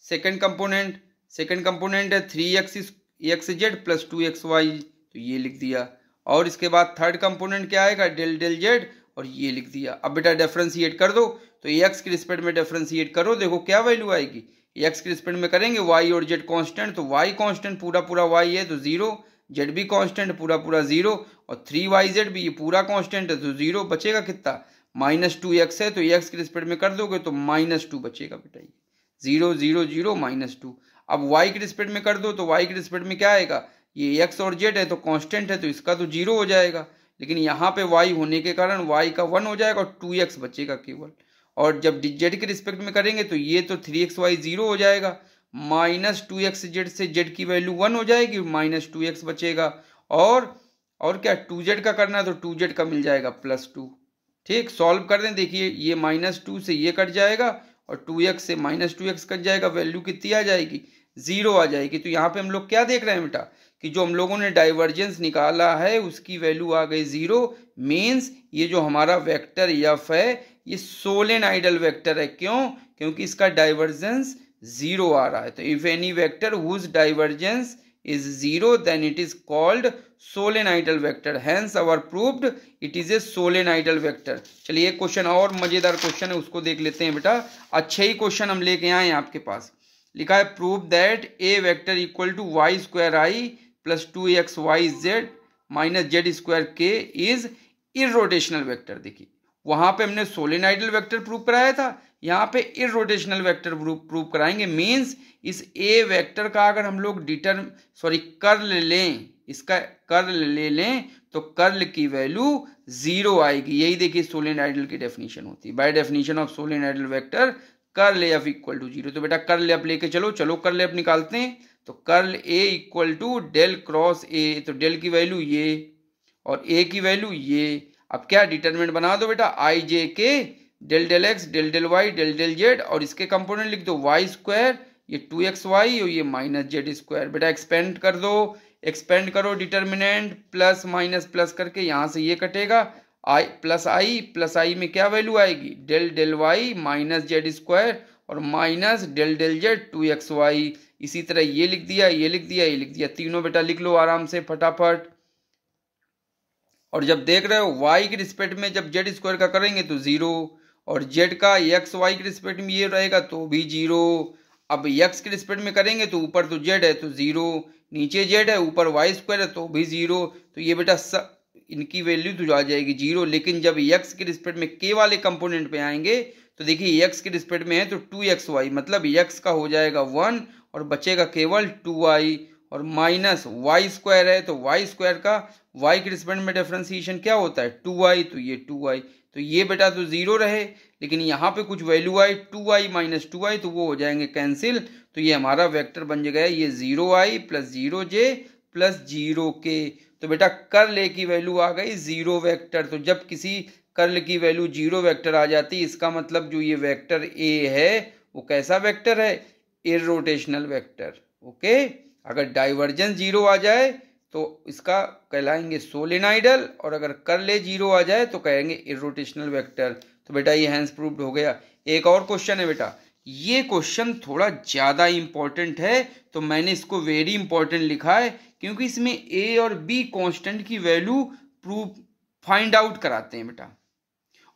सेकंड कंपोनेंट है 3xz प्लस 2xy, तो ये लिख दिया। और इसके बाद थर्ड कंपोनेंट क्या आएगा, डेल डेल जेड, और ये लिख दिया। अब बेटा डिफरेंशिएट कर दो, तो एक्स के रिस्पेक्ट में डिफरेंशिएट करो, देखो क्या वैल्यू आएगी, एक्स के रिस्पेक्ट में करेंगे, वाई और जेड कांस्टेंट, तो वाई कांस्टेंट पूरा पूरा वाई है तो 0, जेड भी कांस्टेंट पूरा पूरा 0, और 3yz भी ये पूरा कांस्टेंट है तो 0, बचेगा कितना, -2x है तो एक्स के रिस्पेक्ट में कर दोगे तो -2 बचेगा बेटा, ये 0 0 0 -2। अब y के रिस्पेक्ट में कर दो तो y के रिस्पेक्ट में क्या आएगा, ये x और z है तो कांस्टेंट है तो इसका तो 0 हो जाएगा, लेकिन यहाँ पे y होने के कारण y का 1 हो जाएगा और 2x बचेगा केवल। और जब z के रिस्पेक्ट में करेंगे तो ये तो 3xy 0 हो जाएगा, -2xz से z की वैल्यू 1 हो जाएगी, -2x बचेगा। और क्या 2z का करना है तो 2z का मिल जाएगा +2, ठीक, सॉल्व कर दें, देखिए ये -2 से ये कट जाएगा और 2x से -2x कट जाएगा, वैल्यू कितनी आ जाएगी, 0 आ जाएगी। तो यहाँ पे हम लोग क्या देख रहे हैं बेटा, कि जो हम लोगों ने डाइवर्जेंस निकाला है उसकी वैल्यू आ गई 0, मीन्स ये जो हमारा वेक्टर एफ है ये सोलेनॉइडल वेक्टर है। क्यों, क्योंकि इसका डाइवर्जेंस 0 आ रहा है। तो if any vector whose divergence is 0 then it is called solenoidal vector, hence our proved it is a solenoidal vector। चलिए एक क्वेश्चन और मजेदार क्वेश्चन है उसको देख लेते हैं बेटा, अच्छे ही क्वेश्चन हम लेके आए हैं आपके पास। लिखा है prove that a vector equal to Y square i plus 2xyz minus Z square k is irrotational vector. देखिए वहां पे हमने सोलेनॉइडल वेक्टर प्रूव कराया था, यहाँ पे इरोटेशनल वेक्टर प्रूव कराएंगे। मीन्स इस ए वेक्टर का अगर हम लोग कर्ल लें, इसका कर्ल ले लें तो कर्ल की वैल्यू 0 आएगी। यही देखिए सोलेनॉइडल की डेफिनेशन होती है, by definition of solenoidal vector curl F equal to 0। तो बेटा कर्ल एफ लेके चलो कर्ल एफ निकालते हैं। तो curl A equal to del cross A, तो डेल की वैल्यू ये और ए की वैल्यू ये। अब क्या डिटरमिनेंट बना दो बेटा, i J k del del x del del y del del z, और इसके कंपोनेंट लिख दो वाई स्क्वायर, ये 2xy और ये माइनस जेड स्क्वायर। बेटा एक्सपेंड करो डिटरमिनेंट, प्लस माइनस प्लस करके यहाँ से ये कटेगा, प्लस आई में क्या वैल्यू आएगी, del del Y minus Z square और minus del del Z 2xy। इसी तरह ये लिख दिया, ये लिख दिया, ये लिख दिया, तीनों बेटा लिख लो आराम से फटाफट। और जब देख रहे हो y के रिस्पेक्ट में जब जेड स्क्वायर का करेंगे तो 0, और z का एक्स वाई के रिस्पेक्ट में ये रहेगा तो भी 0। अब x के रिस्पेक्ट में करेंगे तो ऊपर तो z है तो 0, नीचे z है ऊपर y स्क्वायर है तो भी 0। तो ये बेटा इनकी वैल्यू तो आ जाएगी 0। लेकिन जब x के रिस्पेक्ट में k वाले कंपोनेंट पे आएंगे तो देखिए x के रिस्पेक्ट में है तो 2xy, मतलब x का हो जाएगा 1 और बचेगा केवल 2y, और माइनस वाई स्क्वायर है तो वाई स्क्वायर का y के रिस्पेक्ट में डिफरेंशिएशन क्या होता है 2y, तो ये 2y, तो ये बेटा तो 0 रहे, लेकिन यहाँ पे कुछ वैल्यू आई 2y माइनस 2y तो वो हो जाएंगे कैंसिल। तो ये हमारा वेक्टर बन जाएगा ये 0i plus 0j plus 0k। तो बेटा कर्ल ए की वैल्यू आ गई 0 वेक्टर। तो जब किसी कर्ल की वैल्यू 0 वेक्टर आ जाती है इसका मतलब जो ये वेक्टर ए है वो कैसा वेक्टर है, इररोटेशनल वेक्टर। ओके, अगर डाइवर्जेंस 0 आ जाए तो इसका कहलाएंगे सोलेनॉइडल, और अगर कर्ल ए 0 आ जाए तो कहेंगे इररोटेशनल वेक्टर। तो बेटा ये हैंस प्रूव्ड हो गया। एक और क्वेश्चन है बेटा, ये क्वेश्चन थोड़ा ज़्यादा इंपॉर्टेंट है तो मैंने इसको वेरी इंपॉर्टेंट लिखा है क्योंकि इसमें ए और बी कांस्टेंट की वैल्यू फाइंड आउट कराते हैं बेटा,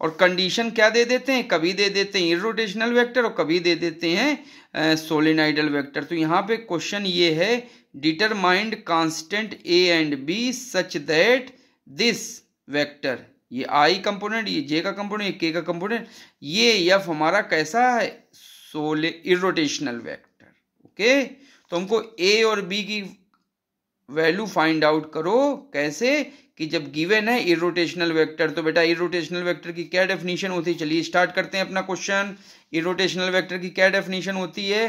और कंडीशन क्या दे देते हैं, कभी दे देते हैं इररोटेशनल वेक्टर और कभी दे देते हैं सोलेनॉइडल वेक्टर। तो यहाँ पे क्वेश्चन ये है, determined constant a and b such that this vector, ये आई कंपोनेंट, ये जे का कंपोनेंट, ये के का कंपोनेंट, ये एफ हमारा कैसा है इररोटेशनल वेक्टर। ओके, तो हमको ए और बी की वैल्यू फाइंड आउट करो, कैसे कि जब गिवन है इररोटेशनल वेक्टर। तो बेटा इररोटेशनल वेक्टर की क्या डेफिनेशन होती है, चलिए स्टार्ट करते हैं अपना क्वेश्चन। इररोटेशनल वेक्टर की क्या डेफिनेशन होती है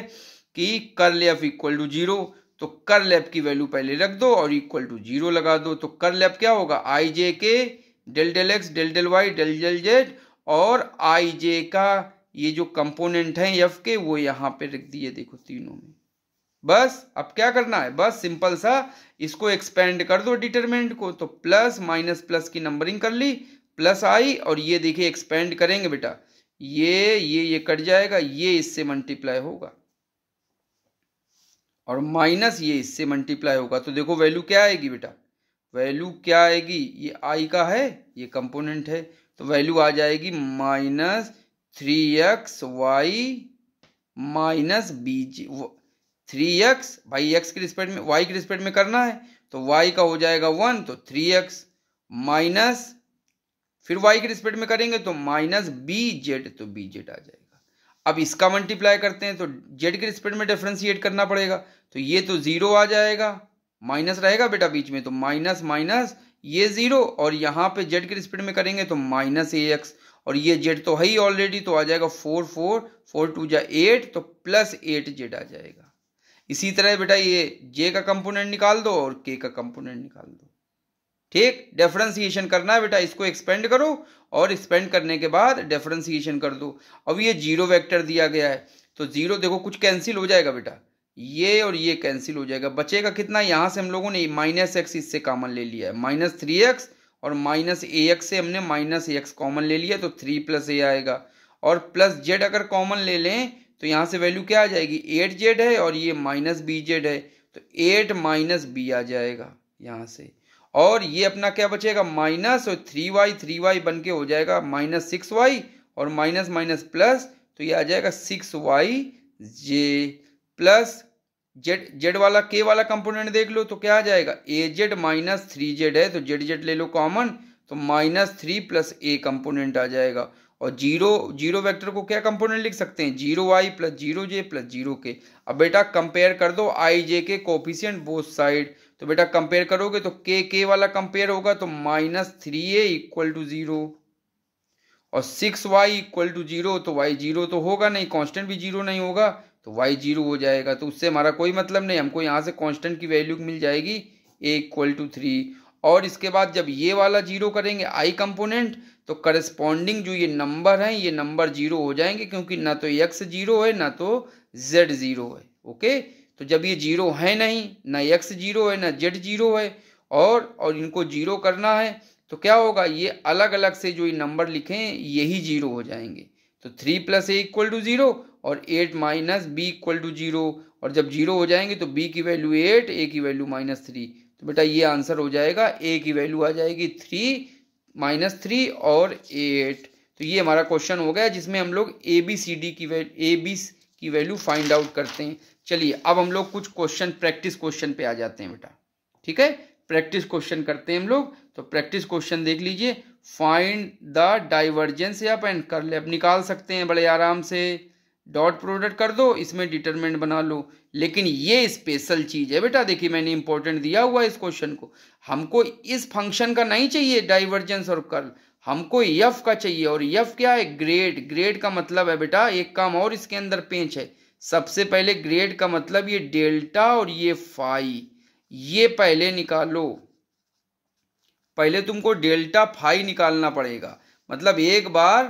कि कर्ल एफ इक्वल टू 0, तो कर्ल एफ की वैल्यू पहले रख दो और इक्वल टू 0 लगा दो। तो कर्ल एफ क्या होगा, i J k del del x del del y del del z, और आई जे का ये जो कंपोनेंट है एफ के वो यहाँ पे रख दिए, देखो तीनों में। बस अब क्या करना है, बस सिंपल सा इसको एक्सपेंड कर दो डिटरमिनेंट को, तो प्लस माइनस प्लस की नंबरिंग कर ली, प्लस आई, और ये देखिए एक्सपेंड करेंगे बेटा, ये कट जाएगा, ये इससे मल्टीप्लाई होगा और माइनस ये इससे मल्टीप्लाई होगा। तो देखो वैल्यू क्या आएगी बेटा, वैल्यू क्या आएगी, ये आई का है, ये कंपोनेंट है, तो वैल्यू आ जाएगी -3xy माइनस बीजी। 3x भाई x के रिस्पेक्ट में, y के रिस्पेक्ट में करना है, तो y का हो जाएगा 1, तो 3x माइनस, फिर y के रिस्पेक्ट में करेंगे तो माइनस bz, तो bz आ जाएगा। अब इसका मल्टीप्लाई करते हैं तो z के रिस्पेक्ट में डिफरेंशिएट करना पड़ेगा, तो ये तो 0 आ जाएगा, माइनस रहेगा बेटा बीच में, तो माइनस माइनस ये 0, और यहाँ पे z के रिस्पेक्ट में करेंगे तो माइनस ax, और ये z तो है ही ऑलरेडी, तो आ जाएगा 4 4 4 2 जा 8, तो प्लस 8z आ जाएगा। इसी तरह बेटा ये j का कंपोनेंट निकाल दो और k का कंपोनेंट निकाल दो। ठीक, डिफरेंशिएशन करना है बेटा, इसको एक्सपेंड करो और एक्सपेंड करने के बाद डिफरेंशिएशन कर दो। अब ये 0 वेक्टर दिया गया है, तो 0 देखो कुछ कैंसिल हो जाएगा बेटा, ये और ये कैंसिल हो जाएगा, बचेगा कितना, यहाँ से हम लोगों ने -x इससे कॉमन ले लिया है, -3x, और -ax से हमने -ax कॉमन ले लिया, तो 3 + a आएगा, और प्लस z अगर कॉमन ले लें तो यहाँ से वैल्यू क्या आ जाएगी, 8z है, और ये -bz है, तो 8 - b आ जाएगा यहाँ से, और ये अपना क्या बचेगा, माइनस, और 3y बन के हो जाएगा -6y, और माइनस माइनस प्लस, तो ये आ जाएगा 6yj प्लस जेड वाला के वाला कंपोनेंट देख लो, तो क्या आ जाएगा, az - 3z है, तो z ले लो कॉमन, तो -3 + a कंपोनेंट आ जाएगा, और 0 वेक्टर को क्या कंपोनेंट लिख सकते हैं, 0y + 0j + 0k। अब बेटा कंपेयर कर दो आई जे के कोफिशिएंट बोथ साइड, तो बेटा कंपेयर करोगे तो के वाला कंपेयर होगा, तो -3a = 0, और 6y = 0, तो y 0 तो होगा नहीं, कांस्टेंट भी 0 नहीं होगा, तो y 0 हो जाएगा, तो उससे हमारा कोई मतलब नहीं, हमको यहाँ से कांस्टेंट की वैल्यू मिल जाएगी a = 3। और इसके बाद जब ये वाला 0 करेंगे i कंपोनेंट, तो करस्पॉन्डिंग जो ये नंबर हैं ये नंबर 0 हो जाएंगे, क्योंकि ना तो x 0 है ना तो z 0 है। ओके, तो जब ये 0 है नहीं, ना x 0 है ना z 0 है, और इनको 0 करना है, तो क्या होगा, ये अलग अलग से जो ये नंबर लिखे हैं यही 0 हो जाएंगे, तो 3 + a = 0, और 8 - b = 0, और जब 0 हो जाएंगे तो b की वैल्यू 8, a की वैल्यू -3, तो बेटा ये आंसर हो जाएगा, a की वैल्यू आ जाएगी 3 और 8। तो ये हमारा क्वेश्चन हो गया जिसमें हम लोग ए बी की वैल्यू फाइंड आउट करते हैं। चलिए अब हम लोग कुछ क्वेश्चन प्रैक्टिस क्वेश्चन पे आ जाते हैं बेटा, ठीक है, प्रैक्टिस क्वेश्चन करते हैं हम लोग। तो प्रैक्टिस क्वेश्चन देख लीजिए, find the divergence F and curl F निकाल सकते हैं बड़े आराम से, डॉट प्रोडक्ट कर दो, इसमें डिटरमिनेंट बना लो। लेकिन ये स्पेशल चीज है बेटा, देखिए मैंने इंपॉर्टेंट दिया हुआ है इस क्वेश्चन को, हमको इस फंक्शन का नहीं चाहिए डाइवर्जेंस और कर्ल, हमको एफ का चाहिए। और एफ क्या है, ग्रेड। ग्रेड का मतलब है बेटा, एक काम और इसके अंदर पेंच है, सबसे पहले ग्रेड का मतलब ये डेल्टा और ये फाई, ये पहले निकालो, पहले तुमको डेल्टा फाई निकालना पड़ेगा। मतलब एक बार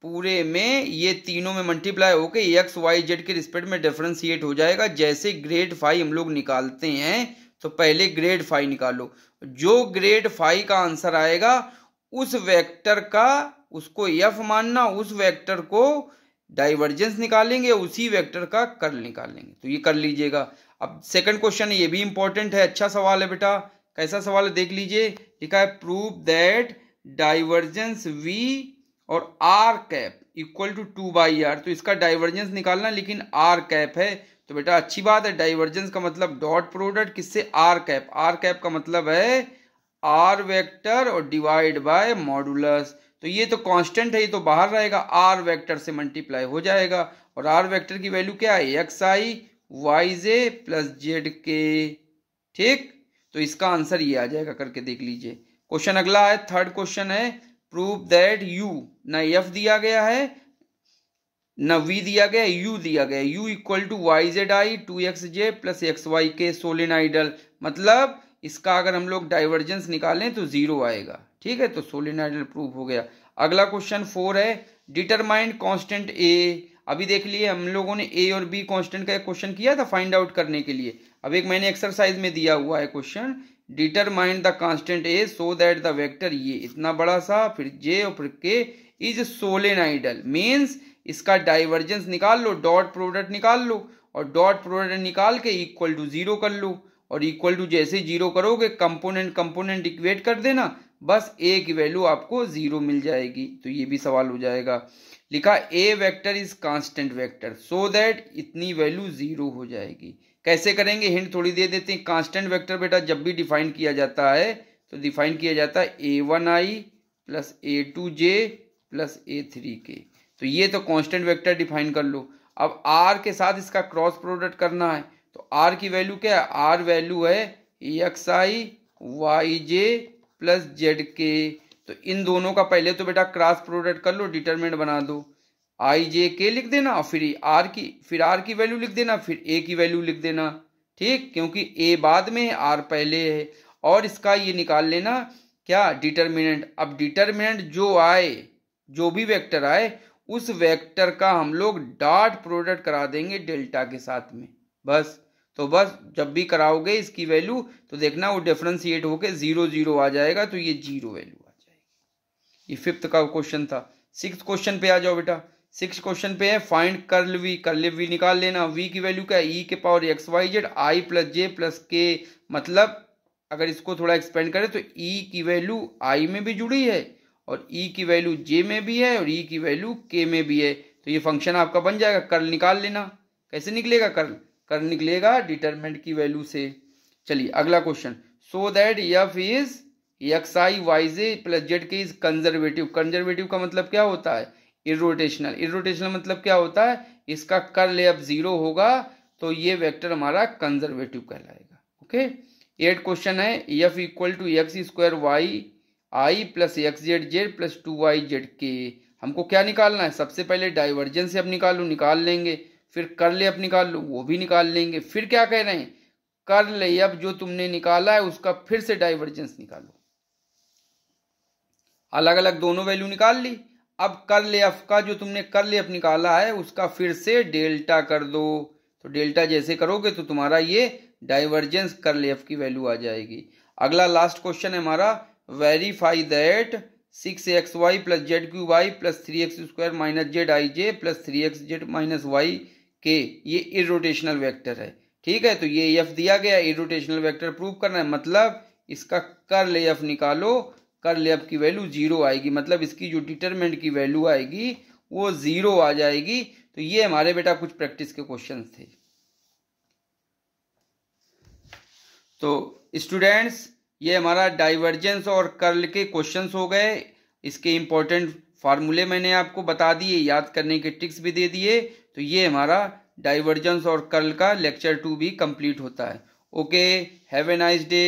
पूरे में ये तीनों में मल्टीप्लाई होके एक्स वाई जेड के रिस्पेक्ट में डिफरेंशिएट हो जाएगा। जैसे ग्रेड फाई हम लोग निकालते हैं तो पहले ग्रेड फाई निकालो, जो ग्रेड फाई का आंसर आएगा उस वेक्टर का उसको एफ मानना, उस वेक्टर को डाइवर्जेंस निकालेंगे, उसी वेक्टर का कर्ल निकालेंगे। तो ये कर लीजिएगा। अब सेकंड क्वेश्चन, ये भी इंपॉर्टेंट है, अच्छा सवाल है बेटा। कैसा सवाल है देख लीजिए, लिखा है प्रूव दैट डाइवर्जेंस v और r cap equal to 2/r। तो इसका डाइवर्जेंस निकालना, लेकिन r कैप है। तो बेटा अच्छी बात है, डाइवर्जेंस का मतलब डॉट प्रोडक्ट किससे, r कैप। r कैप का मतलब है r वेक्टर और डिवाइड बाय मॉडुलस। तो ये तो कांस्टेंट है, ये तो बाहर रहेगा, r वेक्टर से मल्टीप्लाई हो जाएगा। और r वेक्टर की वैल्यू क्या है, xi yj प्लस zk। ठीक, तो इसका आंसर ये आ जाएगा, करके देख लीजिए। क्वेश्चन अगला है, थर्ड क्वेश्चन है, प्रूव दैट u ना f दिया गया है, ना वी दिया गया, यू दिया गया, u equal to y z i 2xj plus x y k solenoidal, मतलब इसका अगर हम लोग डाइवर्जेंस निकालें तो जीरो आएगा। ठीक है, तो सोलेनाइडल प्रूव हो गया। अगला क्वेश्चन 4 है, डिटरमाइन कांस्टेंट ए। अभी देख लिए हम लोगों ने ए और बी कांस्टेंट का एक क्वेश्चन किया था फाइंड आउट करने के लिए। अब एक मैंने एक्सरसाइज में दिया हुआ है question, determine the constant A so that the vector, ये इतना बड़ा सा, फिर जे और फिर के इज सोलेनाइडल, मीन्स इसका डाइवर्जेंस निकाल लो, डॉट प्रोडक्ट निकाल लो, और डॉट प्रोडक्ट निकाल के इक्वल टू जीरो कर लो, और इक्वल टू जैसे जीरो करोगे कंपोनेंट कंपोनेंट इक्वेट कर देना, बस ए की वैल्यू आपको जीरो मिल जाएगी। तो ये भी सवाल हो जाएगा। लिखा a vector is constant vector so that इतनी वैल्यू जीरो हो जाएगी। कैसे करेंगे, हिंट थोड़ी दे देते हैं। कांस्टेंट वेक्टर बेटा जब भी डिफाइन किया जाता है तो डिफाइन किया जाता है a1i plus a2j plus a3k। तो ये तो कांस्टेंट वेक्टर डिफाइन कर लो। अब r के साथ इसका क्रॉस प्रोडक्ट करना है, तो r की वैल्यू क्या है, r वैल्यू है xi yj प्लस zk। तो इन दोनों का पहले तो बेटा क्रॉस प्रोडक्ट कर लो, डिटरमिनेंट बना दो, आई जे के लिख देना, और फिर आर की वैल्यू लिख देना, फिर ए की वैल्यू लिख देना। ठीक, क्योंकि ए बाद में है, आर पहले है। और इसका ये निकाल लेना क्या, डिटरमिनेंट। अब डिटरमिनेंट जो आए, जो भी वेक्टर आए, उस वेक्टर का हम लोग डॉट प्रोडक्ट करा देंगे डेल्टा के साथ में, बस। तो बस जब भी कराओगे इसकी वैल्यू तो देखना वो डिफरेंशिएट होके 0 0 आ जाएगा, तो ये जीरो वैल्यू आ जाएगी। ये 5th का क्वेश्चन था। 6th क्वेश्चन पे आ जाओ बेटा। 6th क्वेश्चन पे है find curl v. Curl v निकाल लेना। वी की वैल्यू क्या है, ई के power x y z i plus j plus k. मतलब अगर इसको थोड़ा एक्सपेंड करें तो ई की वैल्यू आई में भी जुड़ी है, और ई की वैल्यू जे में भी है, और ई की वैल्यू के में भी है। तो ये फंक्शन आपका बन जाएगा। कर्ल निकाल लेना। कैसे निकलेगा कर्ल, कर्ल निकलेगा डिटरमिनेंट की वैल्यू से। चलिए अगला question, so that F is x i y j plus z k is conservative. Conservative का मतलब क्या होता है, इरोटेशनल। इरोटेशनल मतलब क्या होता है, इसका कर्ल एफ जीरो होगा तो ये वेक्टर हमारा कंजर्वेटिव कहलाएगा। ओके। 8 क्वेश्चन है, F equal to x square y i plus x z z plus 2y z k. हमको क्या निकालना है, सबसे पहले डाइवर्जेंस एफ निकालो, निकाल लेंगे, फिर कर्ल एफ निकाल लो, वो भी निकाल लेंगे, फिर क्या कह रहे हैं, कर्ल एफ जो तुमने निकाला है उसका फिर से डाइवर्जेंस निकालो। अलग अलग दोनों वैल्यू निकाल ली। अब कर्ल एफ का जो तुमने कर्ल एफ निकाला है उसका फिर से डेल्टा कर दो। तो डेल्टा जैसे करोगे तो तुम्हारा ये डाइवर्जेंस कर्ल एफ की वैल्यू आ जाएगी। अगला लास्ट क्वेश्चन है हमारा, verify that 6xy plus z q y plus 3x square minus z i j plus 3x z minus y k ये इरोटेशनल वेक्टर है। ठीक है, तो ये एफ दिया गया, इरोटेशनल वेक्टर प्रूव करना है, मतलब इसका कर्ल एफ निकालो, कर्ल एफ की वैल्यू जीरो आएगी, मतलब इसकी जो डिटरमिनेंट की वैल्यू आएगी वो जीरो आ जाएगी। तो ये हमारे बेटा कुछ प्रैक्टिस के क्वेश्चंस थे। तो स्टूडेंट्स ये हमारा डाइवर्जेंस और कर्ल के क्वेश्चंस हो गए। इसके इंपॉर्टेंट फार्मूले मैंने आपको बता दिए, याद करने के ट्रिक्स भी दे दिए। तो ये हमारा डाइवर्जेंस और कर्ल का लेक्चर 2 भी कंप्लीट होता है। Okay, have a nice day.